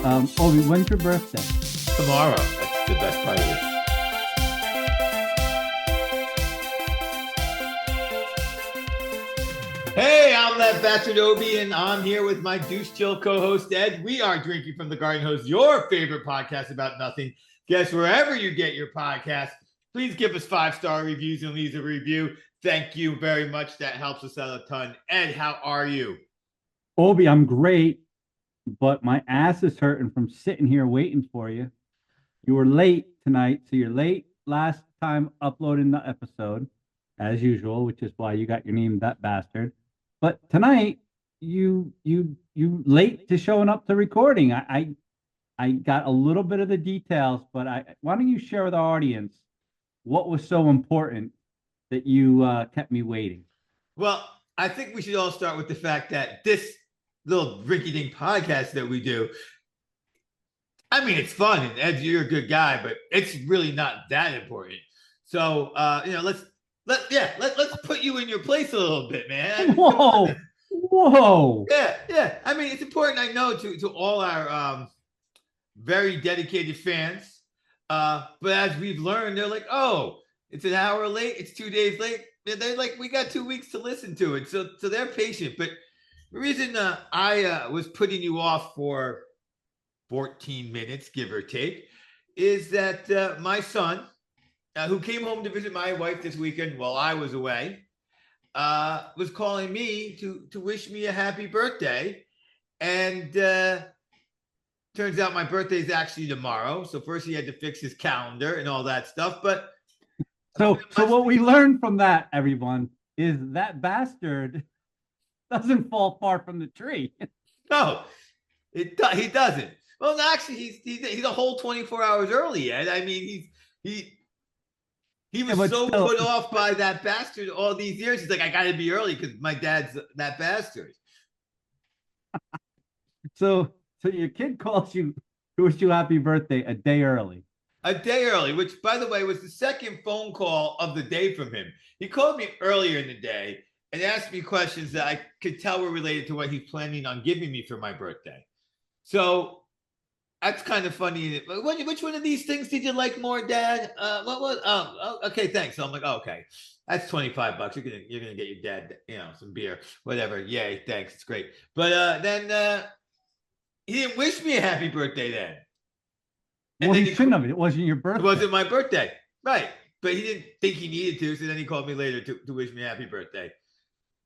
Obi, when's your birthday? Tomorrow. That's the best part of it. Hey, I'm that bastard Obi, and I'm here with my douche chill co-host Ed. We are drinking from the Gardenhose, your favorite podcast about nothing. Guess wherever you get your podcast, please give us 5-star reviews and leave a review. Thank you very much. That helps us out a ton. Ed, how are you? Obi, I'm great, but my ass is hurting from sitting here waiting for you. You were late tonight, so you're late last time uploading the episode, as usual, which is why you got your name, that bastard. But tonight, you late to showing up to recording. I got a little bit of the details, but why don't you share with our audience what was so important that you kept me waiting? Well, I think we should all start with the fact that this little rinky-dink podcast that we do, I mean, it's fun, and Ed, you're a good guy, but it's really not that important. So, let's put you in your place a little bit, man. Whoa. Yeah. I mean, it's important, I know, to all our very dedicated fans. But as we've learned, they're like, oh, it's an hour late, it's 2 days late. They're like, we got 2 weeks to listen to it. So they're patient. But the reason I was putting you off for 14 minutes, give or take, is that my son, who came home to visit my wife this weekend while I was away, was calling me to wish me a happy birthday. And turns out my birthday is actually tomorrow. So first he had to fix his calendar and all that stuff. But so what we learned from that, everyone, is that bastard doesn't fall far from the tree. No, he doesn't. Well, actually, he's a whole 24 hours early, Ed. I mean, he was put off by that bastard all these years. He's like, I got to be early because my dad's that bastard. So your kid calls you to wish you happy birthday a day early. A day early, which, by the way, was the second phone call of the day from him. He called me earlier in the day and asked me questions that I could tell were related to what he's planning on giving me for my birthday. So that's kind of funny. Which one of these things did you like more, Dad? What? Oh, okay, thanks. So I'm like, oh, okay, that's $25. You're gonna get your dad, some beer, whatever. Yay, thanks. It's great. But then he didn't wish me a happy birthday then. And well, he shouldn't have. It wasn't your birthday. It wasn't my birthday, right? But he didn't think he needed to, so then he called me later to wish me a happy birthday.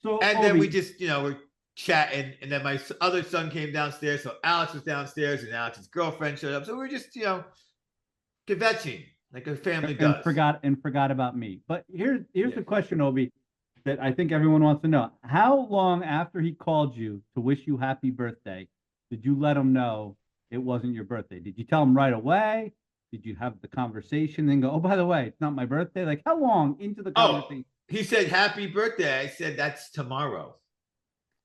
So then we just, we're chatting, and then my other son came downstairs, so Alex was downstairs, and Alex's girlfriend showed up. So we're just, kvetching like a family does. And forgot about me. But here's the question, Obi, that I think everyone wants to know: how long after he called you to wish you happy birthday did you let him know it wasn't your birthday? Did you tell him right away? Did you have the conversation and go, oh, by the way, it's not my birthday? Like, how long into the conversation? He said, happy birthday. I said, that's tomorrow.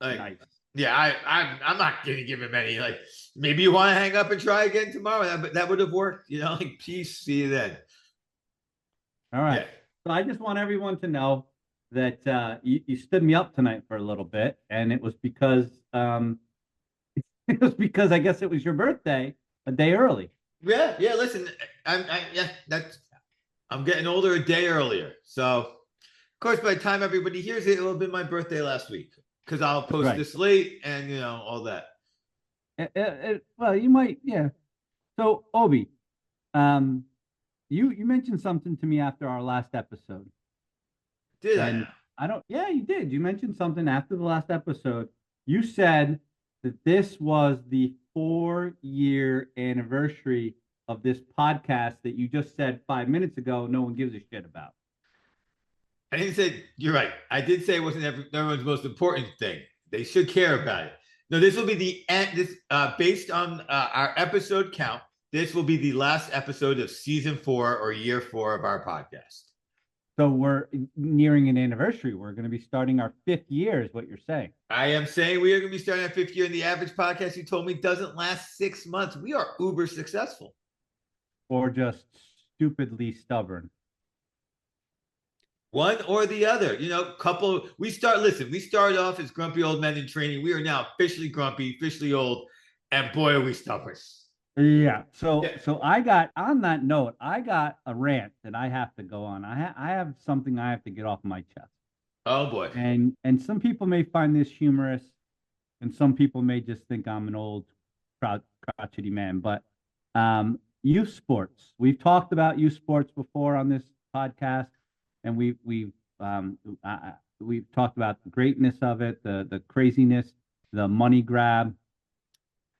Like, nice. Yeah, I'm not going to give him any, like, maybe you want to hang up and try again tomorrow. That would have worked, like, peace, see you then. All right. Yeah. So I just want everyone to know that you stood me up tonight for a little bit, and it was because I guess it was your birthday a day early. Yeah. Listen, I'm getting older a day earlier. So, of course, by the time everybody hears it, it'll have been my birthday last week because I'll post this late and all that. Well, you might, yeah. So, Obi, you mentioned something to me after our last episode. Did I? Yeah, you did. You mentioned something after the last episode. You said that this was the 4-year anniversary of this podcast that you just said 5 minutes ago no one gives a shit about. I didn't say, you're right. I did say it wasn't everyone's most important thing. They should care about it. No, this will be based on our episode count, this will be the last episode of season 4 or year 4 of our podcast. So we're nearing an anniversary. We're going to be starting our 5th year is what you're saying. I am saying we are going to be starting our 5th year, and the average podcast you told me doesn't last 6 months. We are uber successful. Or just stupidly stubborn. One or the other. We started off as grumpy old men in training. We are now officially grumpy, officially old, and boy, are we stubborn. Yeah. Yeah. So I got on that note, I got a rant that I have to go on. I have something I have to get off my chest. Oh boy. And some people may find this humorous, and some people may just think I'm an old crotchety man. But youth sports. We've talked about youth sports before on this podcast, and we've talked about the greatness of it, the craziness, the money grab.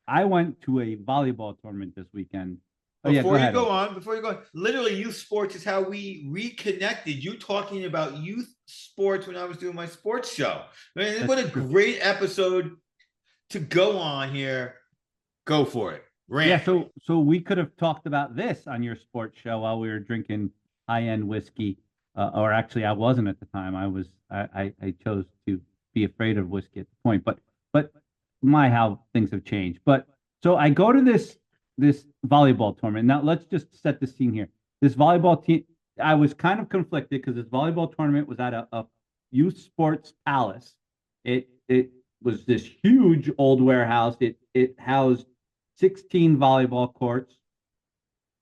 I went to a volleyball tournament this weekend. Oh yeah, go Before you ahead, go Obi. on, before you go on, literally youth sports is how we reconnected. You talking about youth sports when I was doing my sports show. Man, That's what a true. great episode to go on here. Go for it. Yeah, Rant. so we could have talked about this on your sports show while we were drinking high-end whiskey. Or actually, I wasn't at the time. I chose to be afraid of whiskey at the point. But my how things have changed. But so I go to this volleyball tournament. Now let's just set the scene here. This volleyball team, I was kind of conflicted because this volleyball tournament was at a youth sports palace. It was this huge old warehouse. It housed 16 volleyball courts,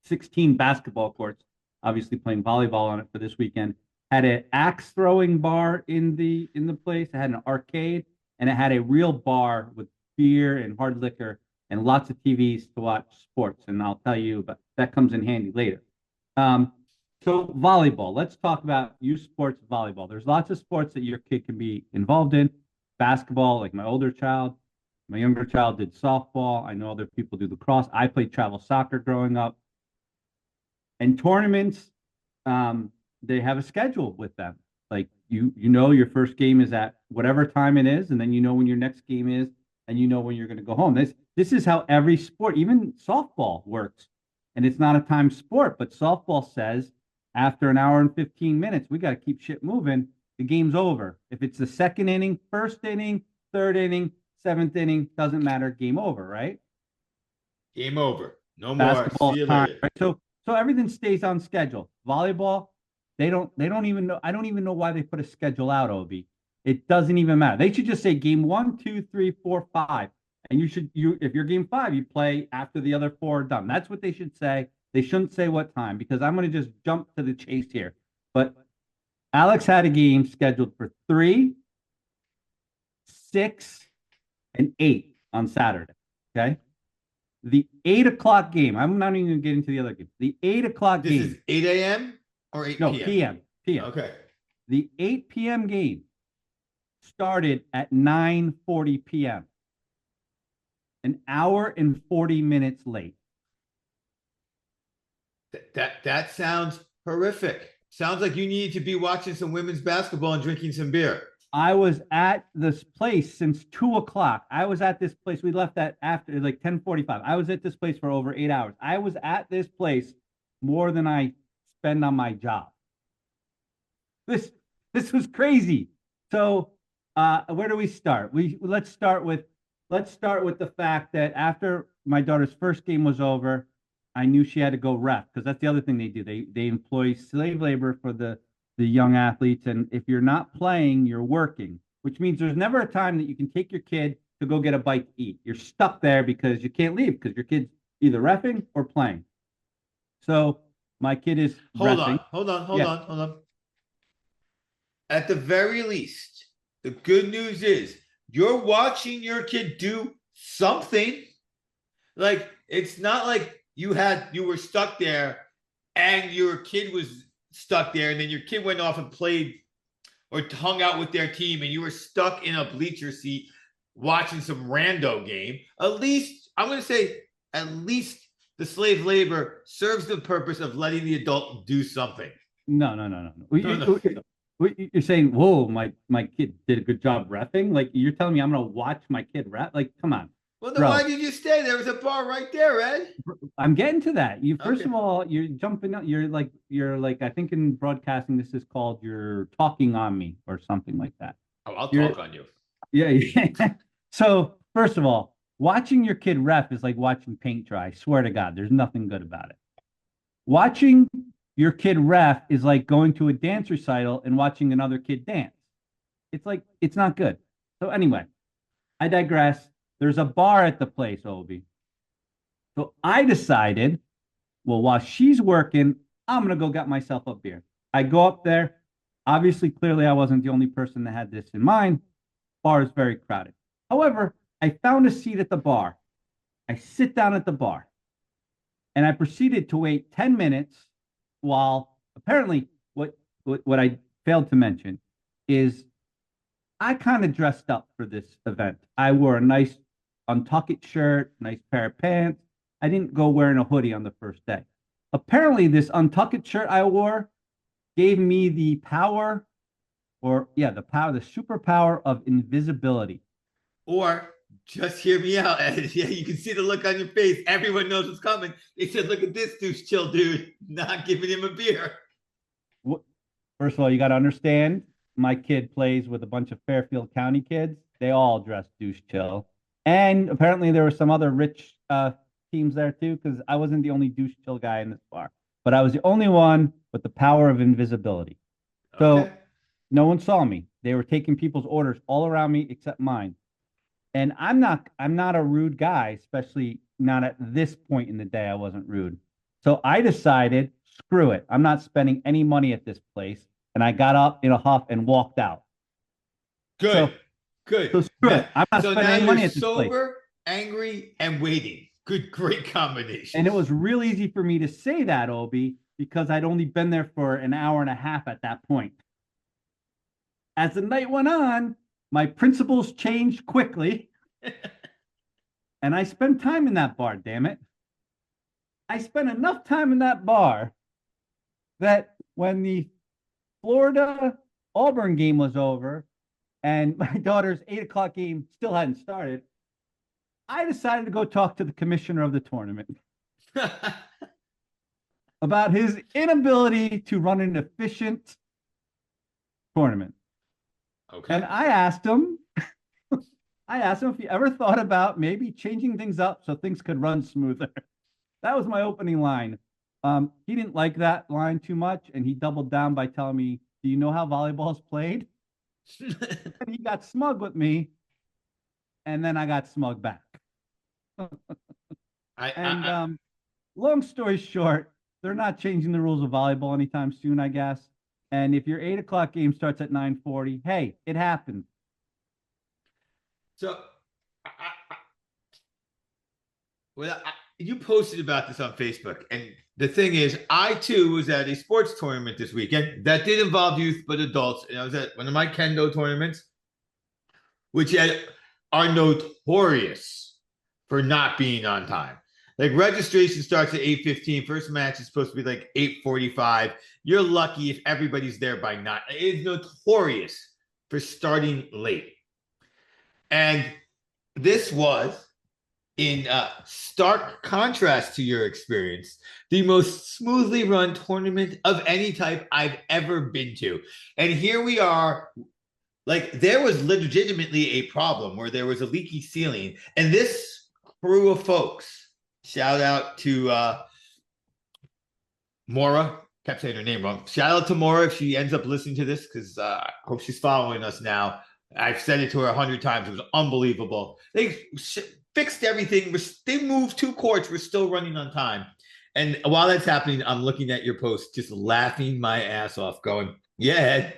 16 basketball courts, obviously playing volleyball on it for this weekend. Had an axe throwing bar in the place. It had an arcade, and it had a real bar with beer and hard liquor and lots of TVs to watch sports. And I'll tell you, but that comes in handy later. Um, so volleyball. Let's talk about youth sports volleyball. There's lots of sports that your kid can be involved in. Basketball, like my older child. My younger child did softball. I know other people do lacrosse. I played travel soccer growing up. And tournaments, they have a schedule with them. Like you know your first game is at whatever time it is, and then you know when your next game is, and you know when you're going to go home. This is how every sport, even softball, works. And it's not a time sport, but softball says after an hour and 15 minutes, we got to keep shit moving. The game's over. If it's the second inning, first inning, third inning, seventh inning, doesn't matter. Game over, right? Game over. No more. See Basketball you time, later. right? So everything stays on schedule. Volleyball, they don't even know. I don't even know why they put a schedule out, Obi. It doesn't even matter. They should just say game one, two, three, four, five. And you if you're game five, you play after the other four are done. That's what they should say. They shouldn't say what time because I'm gonna just jump to the chase here. But Alex had a game scheduled for 3, 6, and 8 on Saturday. Okay. The 8 o'clock game. I'm not even going to get into the other game. The 8 o'clock This is game. 8 a.m. or 8 No, p.m. PM. PM. Okay. The 8 p.m. game started at 9:40 p.m. An hour and 40 minutes late. That sounds horrific. Sounds like you need to be watching some women's basketball and drinking some beer. I was at this place since 2 o'clock. I was at this place. We left that after like 10:45. I was at this place for over 8 hours. I was at this place more than I spend on my job. This this was crazy. So where do we start? Let's start with the fact that after my daughter's first game was over, I knew she had to go ref because that's the other thing they do. They employ slave labor for the young athletes, and if you're not playing, you're working, which means there's never a time that you can take your kid to go get a bite to eat. You're stuck there because you can't leave because your kid's either refing or playing. So my kid is Hold on, refing. hold on, hold Yeah. on, hold on. At the very least, the good news is you're watching your kid do something. Like it's not like you were stuck there and your kid was stuck there and then your kid went off and played or hung out with their team and you were stuck in a bleacher seat watching some rando game. At least I'm going to say at least the slave labor serves the purpose of letting the adult do something. No, no, no, no, no. No, no. You're saying, whoa, my kid did a good job refing. Like you're telling me I'm gonna watch my kid ref? Like, come on, Well, then why bro. did you stay? There was a bar right there, Ed. I'm getting to that. You first Okay. of all, you're jumping up. You're like I think in broadcasting this is called you're talking on me or something like that. Oh, I'll You're talk on you. yeah. Yeah. So first of all, watching your kid ref is like watching paint dry. I swear to God, there's nothing good about it. Watching your kid ref is like going to a dance recital and watching another kid dance. It's like it's not good. So anyway, I digress. There's a bar at the place, Obi. So I decided, well, while she's working, I'm gonna go get myself a beer. I go up there. Obviously, clearly, I wasn't the only person that had this in mind. Bar is very crowded. However, I found a seat at the bar. I sit down at the bar and I proceeded to wait 10 minutes while apparently what I failed to mention is I kind of dressed up for this event. I wore a nice untucked shirt, nice pair of pants. I didn't go wearing a hoodie on the first day. Apparently, this untucked shirt I wore gave me the power, or yeah, the power, the superpower of invisibility. Or just hear me out. Yeah, you can see the look on your face. Everyone knows what's coming. They said, "Look at this douche chill dude, not giving him a beer." First of all, you got to understand, my kid plays with a bunch of Fairfield County kids. They all dress douche chill. And apparently there were some other rich teams there too, because I wasn't the only douche chill guy in this bar, but I was the only one with the power of invisibility. Okay. So no one saw me. They were taking people's orders all around me except mine. And I'm not a rude guy, especially not at this point in the day. I wasn't rude. So I decided, screw it. I'm not spending any money at this place. And I got up in a huff and walked out. Good. So, Good. so screw it. I'm not So spending now any you're money at this place. sober, angry, and waiting. Good, great combination. And it was real easy for me to say that, Obi, because I'd only been there for an hour and a half at that point. As the night went on, my principles changed quickly. And I spent time in that bar, damn it. I spent enough time in that bar that when the Florida Auburn game was over and my daughter's 8 o'clock game still hadn't started, I decided to go talk to the commissioner of the tournament about his inability to run an efficient tournament. Okay. And I asked him if he ever thought about maybe changing things up so things could run smoother. That was my opening line. He didn't like that line too much, and he doubled down by telling me, "Do you know how volleyball is played?" And he got smug with me, and then I got smug back. And long story short, they're not changing the rules of volleyball anytime soon, I guess. And if your 8 o'clock game starts at 9:40, hey, it happens. So, you posted about this on Facebook, and the thing is, I too was at a sports tournament this weekend that did involve youth but adults, and I was at one of my kendo tournaments, which are notorious for not being on time. Like registration starts at 8:15. First match is supposed to be like 8:45. You're lucky if everybody's there by 9. It is notorious for starting late. And this was, in stark contrast to your experience, the most smoothly run tournament of any type I've ever been to. And here we are, like there was legitimately a problem where there was a leaky ceiling. And this crew of folks, shout out to Maura, kept saying her name wrong. Shout out to Maura if she ends up listening to this, because I hope she's following us now. I've said it to her 100 times. It was unbelievable. They fixed everything. They moved 2 courts. We're still running on time. And while that's happening, I'm looking at your post, just laughing my ass off, going, yeah,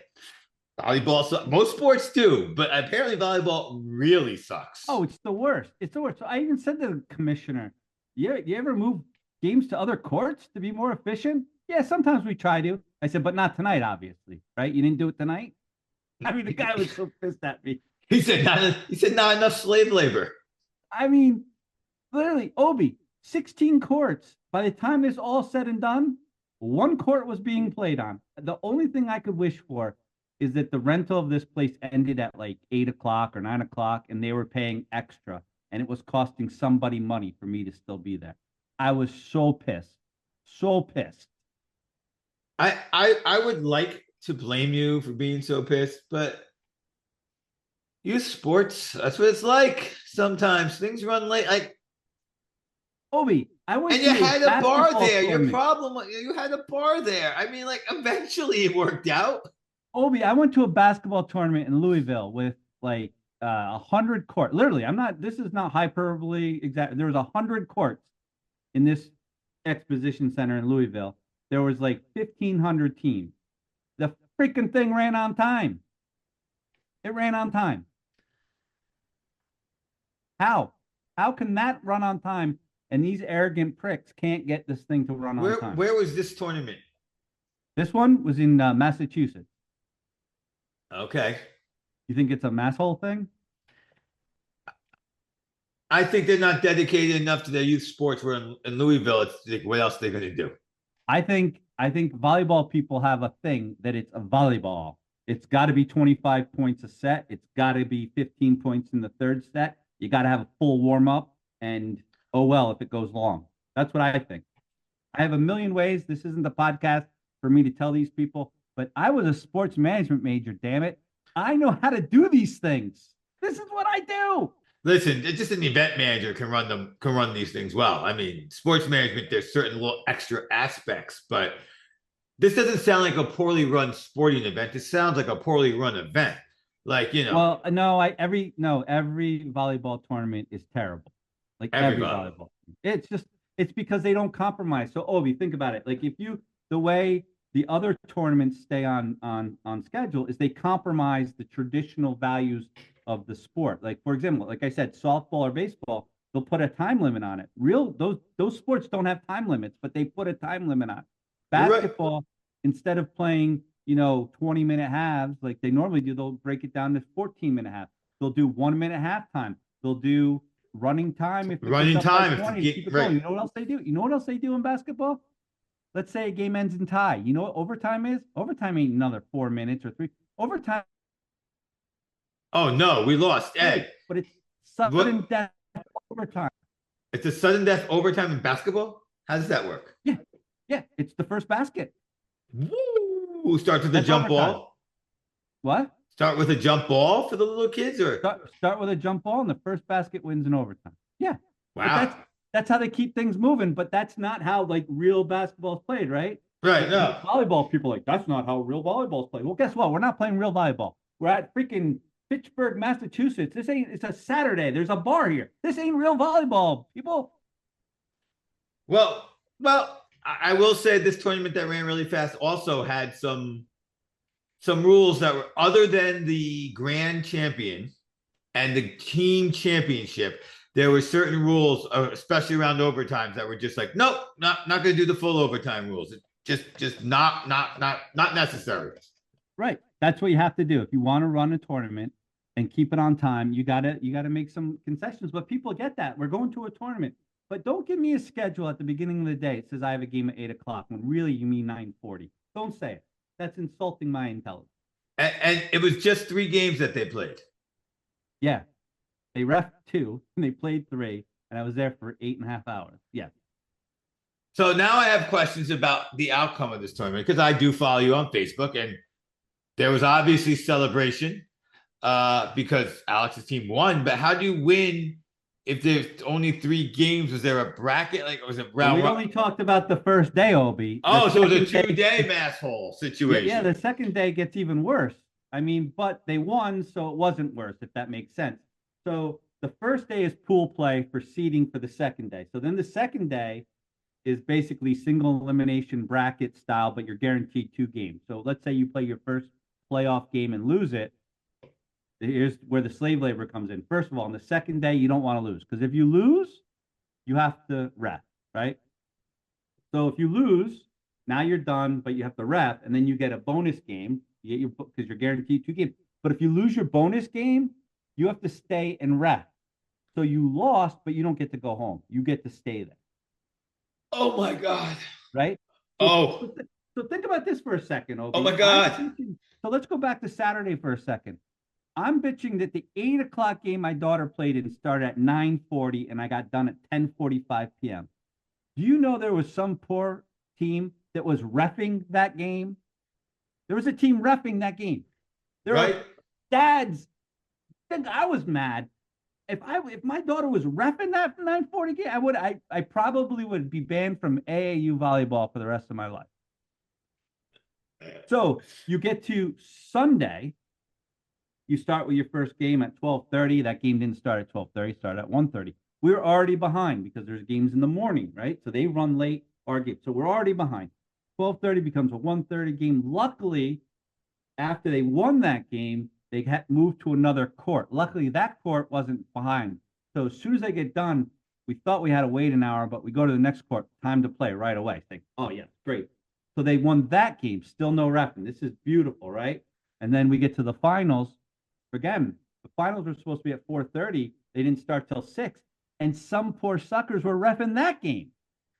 volleyball sucks. Most sports do, but apparently volleyball really sucks. Oh, it's the worst. It's the worst. So I even said to the commissioner, you ever move games to other courts to be more efficient? Yeah, sometimes we try to. I said, but not tonight, obviously, right? You didn't do it tonight? I mean, the guy was so pissed at me. He said not enough slave labor. I mean, literally, Obi, 16 courts. By the time this all said and done, 1 court was being played on. The only thing I could wish for is that the rental of this place ended at like 8 o'clock or 9 o'clock, and they were paying extra, and it was costing somebody money for me to still be there. I was so pissed, so pissed. I would like to blame you for being so pissed, but youth sports, that's what it's like. Sometimes things run late. Like Obi, I went and you had a bar there. tournament. Your problem, you had a bar there. I mean, like eventually it worked out. Obi, I went to a basketball tournament in Louisville with like 100 courts. Literally, I'm not. This is not hyperbole. Exactly, there was 100 courts, in this exposition center in Louisville, there was like 1,500 teams. The freaking thing ran on time. It ran on time. How? How can that run on time and these arrogant pricks can't get this thing to run on time? Where was this tournament? This one was in Massachusetts. Okay. You think it's a masshole thing? I think they're not dedicated enough to their youth sports. We're in Louisville. It's like, what else are they going to do? I think volleyball people have a thing that it's a volleyball. It's got to be 25 points a set. It's got to be 15 points in the third set. You got to have a full warm up, and oh well if it goes long. That's what I think. I have a million ways. This isn't the podcast for me to tell these people, but I was a sports management major. Damn it, I know how to do these things. This is what I do. Listen, it's just an event manager can run these things well. I mean, sports management, there's certain little extra aspects, but this doesn't sound like a poorly run sporting event. This sounds like a poorly run event. Like, Well, no, every volleyball tournament is terrible. Like every volleyball. It's because they don't compromise. So, Obi, think about it. Like the way the other tournaments stay on schedule is they compromise the traditional values of the sport. Like, for example, like I said, softball or baseball, they'll put a time limit on it. Those sports don't have time limits, but they put a time limit on it. Basketball, instead of playing 20-minute halves like they normally do, they'll break it down to 14-minute halves. They'll do 1 minute halftime. They'll do running time. If running time, 20, keep it going. You know what else they do? You know what else they do in basketball? Let's say a game ends in tie. You know what overtime is? Overtime ain't another 4 minutes or 3. Overtime. Oh no, we lost Ed. But it's sudden death overtime. It's a sudden death overtime in basketball? How does that work? Yeah. It's the first basket. Woo! Start with the jump overtime. ball. What? Start with a jump ball for the little kids, or start with a jump ball, and the first basket wins in overtime. Yeah. Wow. That's how they keep things moving, but that's not how like real basketball is played, right? Right. No. Volleyball people are like, that's not how real volleyball is played. Well, guess what? We're not playing real volleyball. We're at freaking Fitchburg, Massachusetts. It's a Saturday. There's a bar here. This ain't real volleyball, people. Well, I will say this tournament that ran really fast also had some rules that were other than the grand champion and the team championship. There were certain rules, especially around overtimes, that were just like, nope, not going to do the full overtime rules. Just not necessary. Right. That's what you have to do if you want to run a tournament and keep it on time. You gotta make some concessions, but people get that. We're going to a tournament, but don't give me a schedule at the beginning of the day. It says I have a game at 8:00 when really you mean 9:40. Don't say it. That's insulting my intelligence. And it was just 3 games that they played. Yeah. They ref 2 and they played 3, and I was there for 8.5 hours. Yeah. So now I have questions about the outcome of this tournament because I do follow you on Facebook, and there was obviously celebration because Alex's team won. But how do you win if there's only 3 games? Was there a bracket? Like, was it round? We only talked about the first day, Obi. Oh, so it was a 2-day mass hole situation. Yeah, the second day gets even worse. I mean, but they won, so it wasn't worse, if that makes sense. So the first day is pool play for seeding for the second day. So then the second day is basically single elimination bracket style, but you're guaranteed 2 games. So let's say you play your first playoff game and lose it. Here's where the slave labor comes in. First of all, on the second day, you don't want to lose because if you lose, you have to ref, right? So if you lose, now you're done, but you have to ref, and then you get a bonus game. You get because you're guaranteed 2 games. But if you lose your bonus game, you have to stay and ref. So you lost, but you don't get to go home. You get to stay there. Oh my God. Right? So think about this for a second. Obi. Oh my God. So let's go back to Saturday for a second. I'm bitching that the 8:00 game my daughter played in started at 9:40 and I got done at 10:45 p.m. Do you know there was some poor team that was reffing that game? There was a team reffing that game. There were dads. I was mad. If my daughter was reffing that 9:40 game, I probably would be banned from AAU volleyball for the rest of my life. So you get to Sunday, you start with your first game at 12:30. That game didn't start at 12:30, started at 1:30. We were already behind because there's games in the morning, right? So they run late our game. So we're already behind. 12:30 becomes a 1:30 game. Luckily, after they won that game, they had moved to another court. Luckily, that court wasn't behind. So as soon as they get done, we thought we had to wait an hour, but we go to the next court, time to play right away. Think, oh yeah, great. So they won that game, still no ref. And this is beautiful, right? And then we get to the finals. Again, the finals were supposed to be at 4:30. They didn't start till 6. And some poor suckers were refing that game.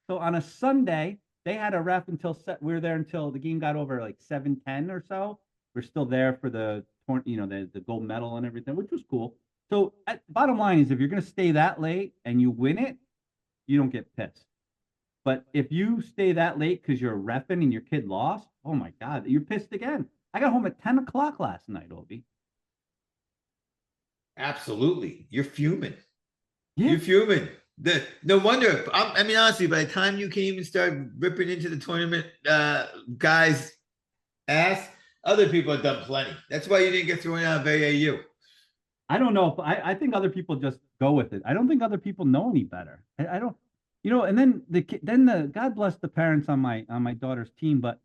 So on a Sunday, they had a ref until we were there until the game got over like 7:10 or so. We're still there for the the gold medal and everything, which was cool. So bottom line is, if you're going to stay that late and you win it, you don't get pissed. But if you stay that late because you're reffing and your kid lost, oh my God, you're pissed again. I got home at 10 o'clock last night, Obi. Absolutely. You're fuming. Yeah. You're fuming. No wonder. I mean, honestly, by the time you came and started ripping into the tournament guys' ass, other people had done plenty. That's why you didn't get thrown out of AAU. I don't know if I think other people just go with it. I don't think other people know any better. I don't, and then the God bless the parents on my daughter's team, but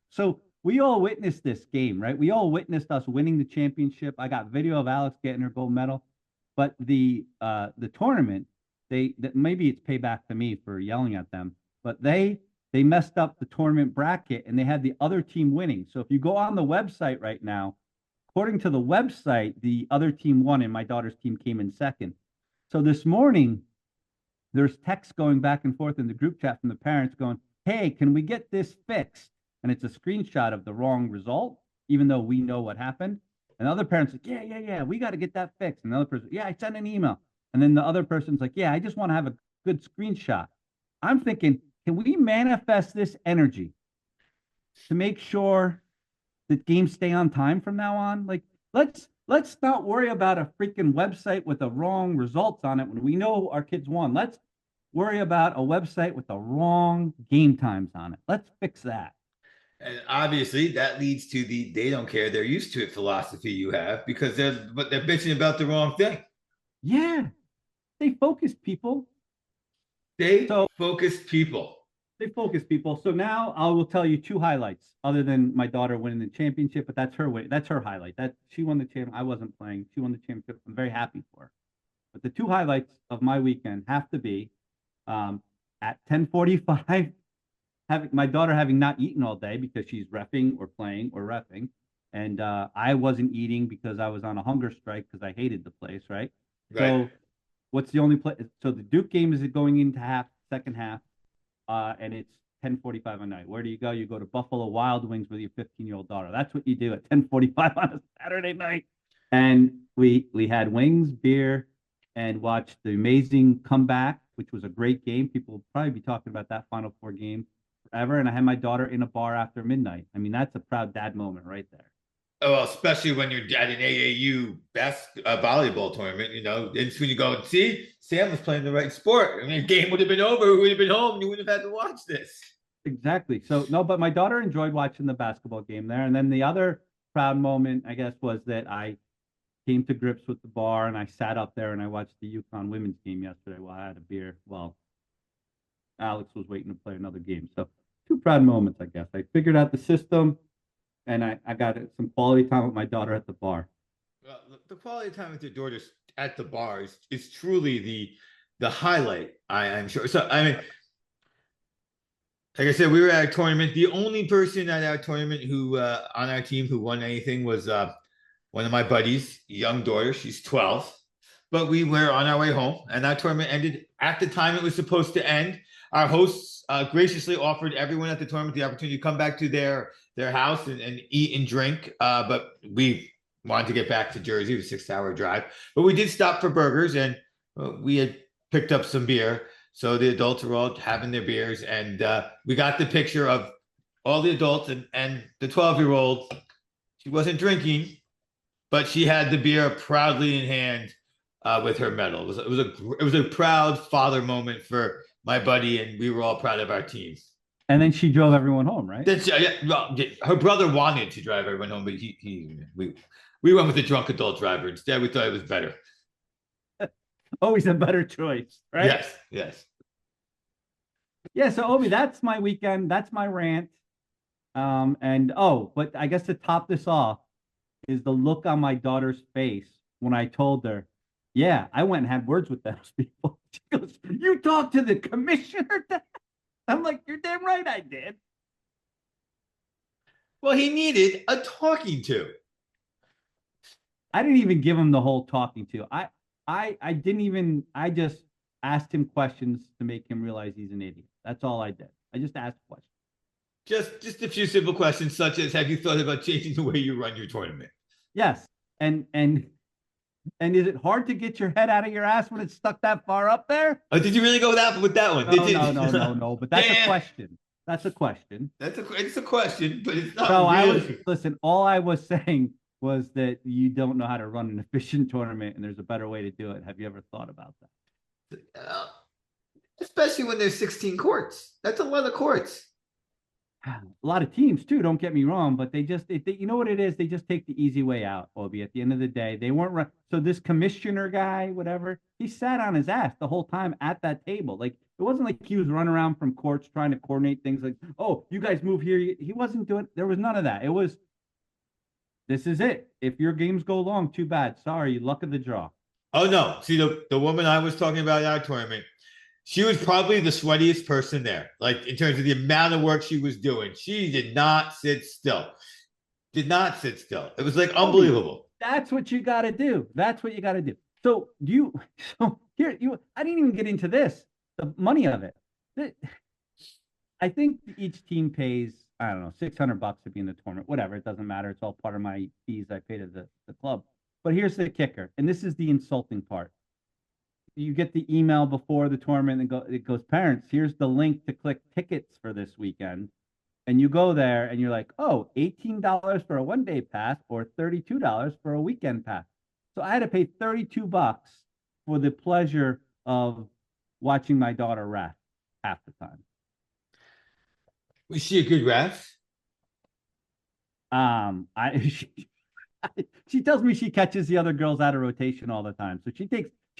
so we all witnessed this game, right? We all witnessed us winning the championship. I got video of Alex getting her gold medal, but the tournament, that maybe it's payback to me for yelling at them, but they messed up the tournament bracket and they had the other team winning. So if you go on the website right now, according to the website, the other team won and my daughter's team came in second. So this morning, there's texts going back and forth in the group chat from the parents going, hey, can we get this fixed? And it's a screenshot of the wrong result, even though we know what happened. And the other parents like, yeah, we got to get that fixed. And the other person, yeah, I sent an email. And then the other person's like, yeah, I just want to have a good screenshot. I'm thinking, can we manifest this energy to make sure that games stay on time from now on? Like, let's not worry about a freaking website with the wrong results on it when we know our kids won. Let's worry about a website with the wrong game times on it. Let's fix that. And obviously that leads to the they don't care, they're used to it philosophy you have, because they're bitching about the wrong thing. Yeah. They focused people. They focused people. They focus people. So now I will tell you 2 highlights, other than my daughter winning the championship, but that's her way. That's her highlight. That she won the champ. I wasn't playing. She won the championship. I'm very happy for her. But the 2 highlights of my weekend have to be at 10:45, having my daughter having not eaten all day because she's reffing or playing or reffing, and I wasn't eating because I was on a hunger strike because I hated the place. Right. So what's the only play? So the Duke game is going into second half. And it's 10:45 at night. Where do you go? You go to Buffalo Wild Wings with your 15-year-old daughter. That's what you do at 10:45 on a Saturday night. And we had wings, beer, and watched the amazing comeback, which was a great game. People will probably be talking about that Final Four game forever. And I had my daughter in a bar after midnight. I mean, that's a proud dad moment right there. Oh, well, especially when you're at an AAU volleyball tournament, and when you go and see Sam was playing the right sport. I mean, the game would have been over. We would have been home. You wouldn't have had to watch this. Exactly. So no, but my daughter enjoyed watching the basketball game there. And then the other proud moment, I guess, was that I came to grips with the bar and I sat up there and I watched the UConn women's game yesterday while I had a beer. Well, Alex was waiting to play another game. So 2 proud moments, I guess. I figured out the system. And I got some quality time with my daughter at the bar. Well, the quality time with your daughter at the bar is truly the highlight, I'm sure. So, I mean, like I said, we were at a tournament. The only person at our tournament who on our team who won anything was one of my buddies' young daughter. She's 12. But we were on our way home, and that tournament ended at the time it was supposed to end. Our hosts graciously offered everyone at the tournament the opportunity to come back to their house and eat and drink. But we wanted to get back to Jersey. It was a 6-hour drive. But we did stop for burgers, and we had picked up some beer. So the adults were all having their beers. And we got the picture of all the adults and the 12-year-old. She wasn't drinking, but she had the beer proudly in hand with her medal. It was a proud father moment for my buddy, and we were all proud of our team. And then she drove everyone home, right? Her brother wanted to drive everyone home, but we went with the drunk adult driver instead. We thought it was better. Always a better choice, right? Yes, yes. Yeah. So Obi, that's my weekend. That's my rant. And oh, but I guess to top this off is the look on my daughter's face when I told her, yeah, I went and had words with those people. She goes, you talked to the commissioner? I'm like, you're damn right I did. Well, he needed a talking to. I didn't even give him the whole talking to. I didn't even I just asked him questions to make him realize he's an idiot. That's all I did. I just asked questions. Just a few simple questions, such as, have you thought about changing the way you run your tournament? Yes. And is it hard to get your head out of your ass when it's stuck that far up there? Oh, did you really go with that one? No, no, no, no, no. But that's a question. That's a question. It's a question, but it's not So I was really. listen, all I was saying was that you don't know how to run an efficient tournament and there's a better way to do it. Have you ever thought about Uh, especially when there's 16 courts. That's a lot of courts. that? A lot of teams too, don't get me wrong, but you know what it is? They just take the easy way out, Obi. At the end of the day, they weren't run. So this commissioner guy, whatever, he sat on his ass the whole time at that table. Like it wasn't like he was running around from courts trying to coordinate things like, oh, you guys move here. He wasn't doing, there was none of that. It was, this is it. If your games go long, too bad. Sorry, luck of the draw. Oh no. See, the woman I was talking about in our tournament, she was probably the sweatiest person there. Like in terms of the amount of work she was doing. She did not sit still. Did not sit still. It was like unbelievable. That's what you got to do. That's what you got to do. So do you? So here you. I didn't even get into this. The money of it. I think each team pays. I don't know, $600 to be in the tournament. Whatever, it doesn't matter. It's all part of my fees I pay to the club. But here's the kicker, and this is the insulting part. You get the email before the tournament and it goes, parents, here's the link to click tickets for this weekend. And you go there and you're like, oh, $18 for a 1 day pass or $32 for a weekend pass. So I had to pay $32 for the pleasure of watching my daughter ref half the time. Was she a good ref? I she tells me she catches the other girls out of rotation all the time. So she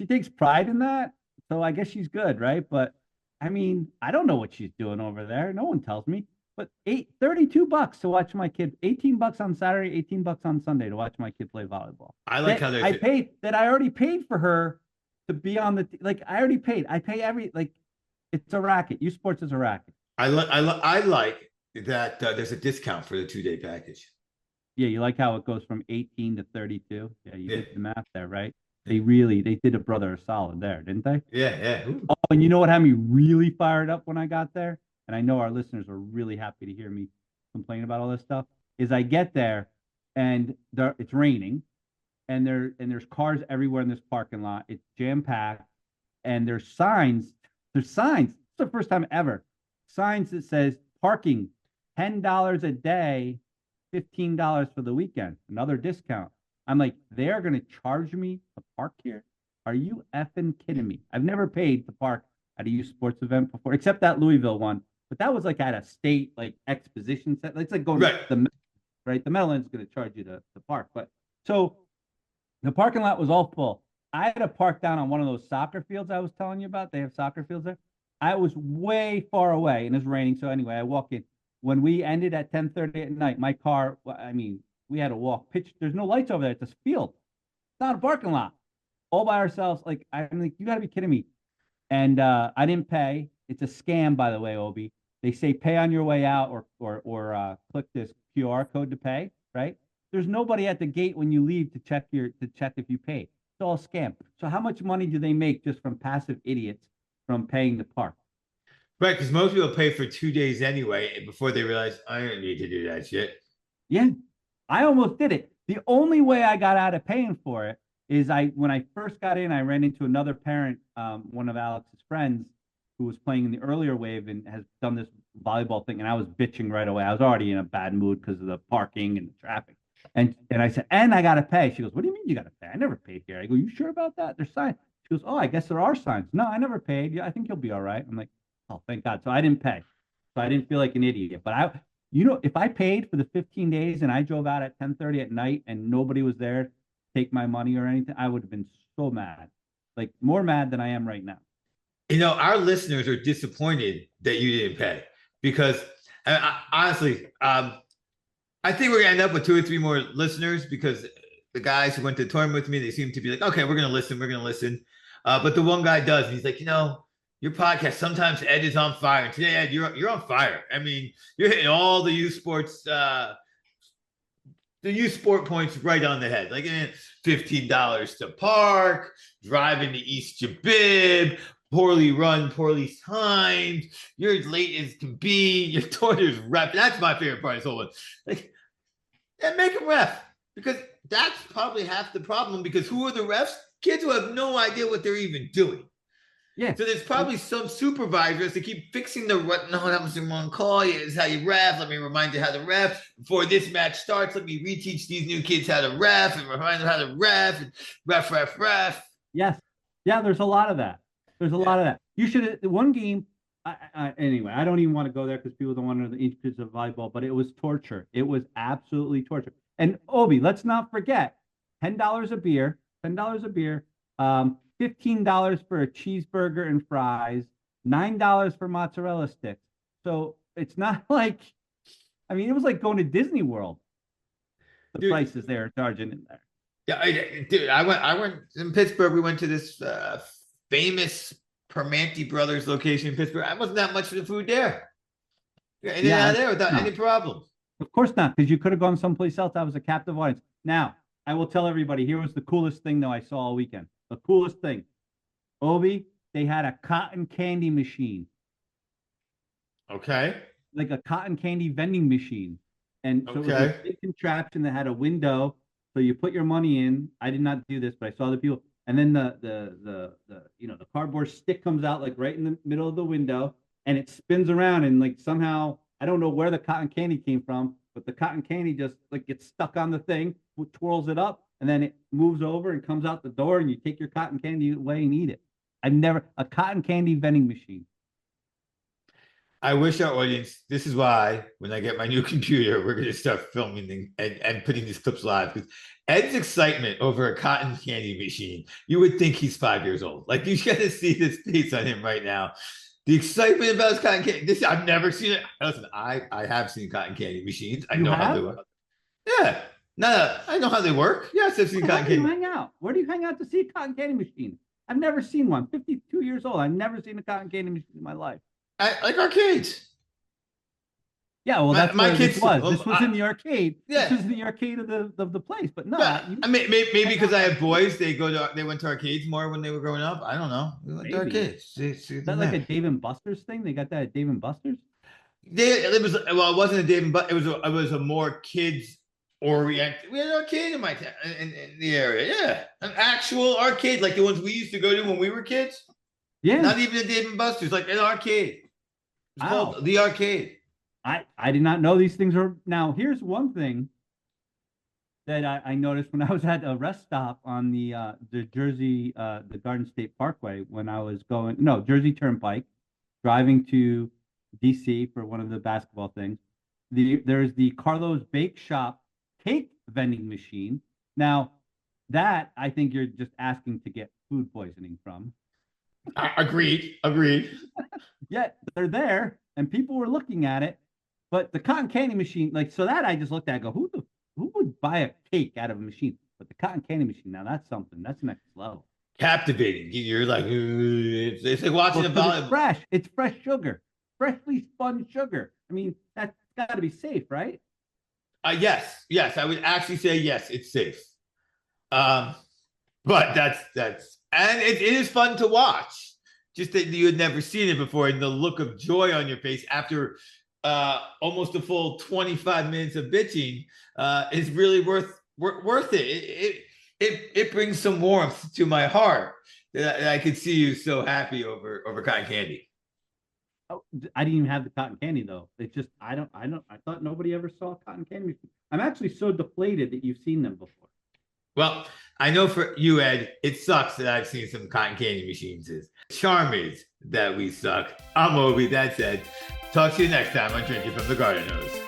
takes pride in that. So I guess she's good, right? But I mean, I don't know what she's doing over there. No one tells me. But $32 to watch my kid, $18 on Saturday, $18 on Sunday to watch my kid play volleyball. I like how I paid that I already paid for her to be on the like I already paid. I pay every like it's a racket. U Sports is a racket. I like that there's a discount for the 2 day package. Yeah, you like how it goes from 18 to 32. Yeah, you Yeah. did the math there, right? They did a brother a solid there, didn't they? Yeah, yeah. Ooh. Oh, and you know what had me really fired up when I got there? And I know our listeners are really happy to hear me complain about all this stuff. Is I get there and it's raining and there's cars everywhere in this parking lot. It's jam packed and there's signs. There's signs. It's the first time ever. Signs that says parking $10 a day, $15 for the weekend, another discount. I'm like, they are going to charge me to park here? Are you effing kidding me? I've never paid to park at a youth sports event before, except that Louisville one. But that was like at a state like exposition set. It's like going Right. to the right. The Meadowlands is going to charge you to park. But so the parking lot was all full. I had to park down on one of those soccer fields I was telling you about. They have soccer fields there. I was way far away and it's raining. So anyway, I walk in. When we ended at 10:30 at night, my car, I mean, we had to walk pitch. There's no lights over there. It's a field. It's not a parking lot. All by ourselves. Like, I'm like, you gotta be kidding me. And I didn't pay. It's a scam, by the way, Obi. They say pay on your way out or click this QR code to pay, right? There's nobody at the gate when you leave to check if you paid. It's all a scam. So how much money do they make just from passive idiots from paying the park? Right, because most people pay for 2 days anyway before they realize I don't need to do that shit. Yeah, I almost did it. The only way I got out of paying for it is when I first got in, I ran into another parent, one of Alex's friends, who was playing in the earlier wave and has done this volleyball thing, and I was bitching right away. I was already in a bad mood because of the parking and the traffic. And I said, and I gotta pay. She goes, what do you mean you gotta pay? I never paid here. I go, you sure about that? There's signs. She goes, oh, I guess there are signs. No, I never paid. Yeah, I think you'll be all right. I'm like, oh, thank God. So I didn't pay. So I didn't feel like an idiot. But if I paid for the 15 days and I drove out at 10:30 at night and nobody was there to take my money or anything, I would have been so mad. like more mad than I am right now. Our listeners are disappointed that you didn't pay because honestly, I think we're gonna end up with 2 or 3 more listeners because the guys who went to the tournament with me, they seem to be like, okay, we're gonna listen. But the one guy does, and he's like, your podcast, sometimes Ed is on fire. And today, Ed, you're on fire. I mean, you're hitting all the youth sport points right on the head. Like $15 to park, driving to East Jabib, poorly run, poorly timed. You're as late as can be. Your daughter's ref. That's my favorite part of this whole one. Like, and make them ref because that's probably half the problem. Because who are the refs? Kids who have no idea what they're even doing. Yeah. So there's probably some supervisors that keep fixing the ref. No, that was the wrong call. Yeah, it's how you ref. Let me remind you how to ref. Before this match starts, let me reteach these new kids how to ref and remind them how to ref and ref. Yes. Yeah, there's a lot of that. There's a lot of that. You should, one game, anyway, I don't even want to go there because people don't want to know the intricacies of volleyball, but it was torture. It was absolutely torture. And Obi, let's not forget, $10 a beer, $15 for a cheeseburger and fries, $9 for mozzarella sticks. So it's not like, it was like going to Disney World. The prices they are charging in there. Yeah, I went in Pittsburgh. We went to this famous Permanente Brothers location in Pittsburgh. I wasn't that much for the food there. And out there without any problem. Of course not, because you could have gone someplace else. That was a captive audience. Now, I will tell everybody, here was the coolest thing, though, I saw all weekend. The coolest thing. Obi, they had a cotton candy machine. Okay. Like a cotton candy vending machine. And so it was a big contraption that had a window. So you put your money in. I did not do this, but I saw the people. And then the cardboard stick comes out like right in the middle of the window, and it spins around, and like somehow I don't know where the cotton candy came from, but the cotton candy just like gets stuck on the thing, twirls it up, and then it moves over and comes out the door, and you take your cotton candy away and eat it. A cotton candy vending machine. I wish our audience, this is why when I get my new computer, we're going to start filming and putting these clips live. Because Ed's excitement over a cotton candy machine, you would think he's 5 years old. Like, you got to see this face on him right now. The excitement about his cotton candy. I've never seen it. Listen, I have seen cotton candy machines. I know how they work. Yeah. No, I know how they work. Yes, I've seen cotton candy. Where do you hang out? Where do you hang out to see a cotton candy machine? I've never seen one. 52 years old. I've never seen a cotton candy machine in my life. I like arcades. Yeah, well, that's my kids was. This was in the arcade. Yeah. This was in the arcade of the place. But no, maybe because I have boys, they went to arcades more when they were growing up. I don't know. We went to arcades. Is that like a Dave and Buster's thing? They got that at Dave and Buster's. It wasn't a Dave and Buster's. It was a more kids oriented. We had an arcade in my town, in the area. Yeah, an actual arcade like the ones we used to go to when we were kids. Yeah, not even a Dave and Buster's, like an arcade. It's called the arcade. I did not know these things are. Now, here's one thing that I noticed when I was at a rest stop on the Jersey, the Garden State Parkway when I was Jersey Turnpike, driving to DC for one of the basketball things. There's the Carlos Bake Shop cake vending machine. Now, that I think you're just asking to get food poisoning from. Agreed. Yet they're there, and people were looking at it. But the cotton candy machine, so that I just looked at, who would buy a cake out of a machine? But the cotton candy machine, now that's something. That's next level. Captivating. You're like, it's like watching a volleyball. It's fresh. It's fresh sugar, freshly spun sugar. I mean, that's got to be safe, right? Yes. I would actually say yes. It's safe. But that's and it is fun to watch. Just that you had never seen it before, and the look of joy on your face after almost a full 25 minutes of bitching is really worth it. It brings some warmth to my heart that I could see you so happy over cotton candy. Oh, I didn't even have the cotton candy though. It's just I thought nobody ever saw cotton candy. I'm actually so deflated that you've seen them before. Well, I know for you, Ed, it sucks that I've seen some cotton candy machines. Charm is that we suck. I'm Obi. That's Ed. Talk to you next time on Drinking from the Gardenhose.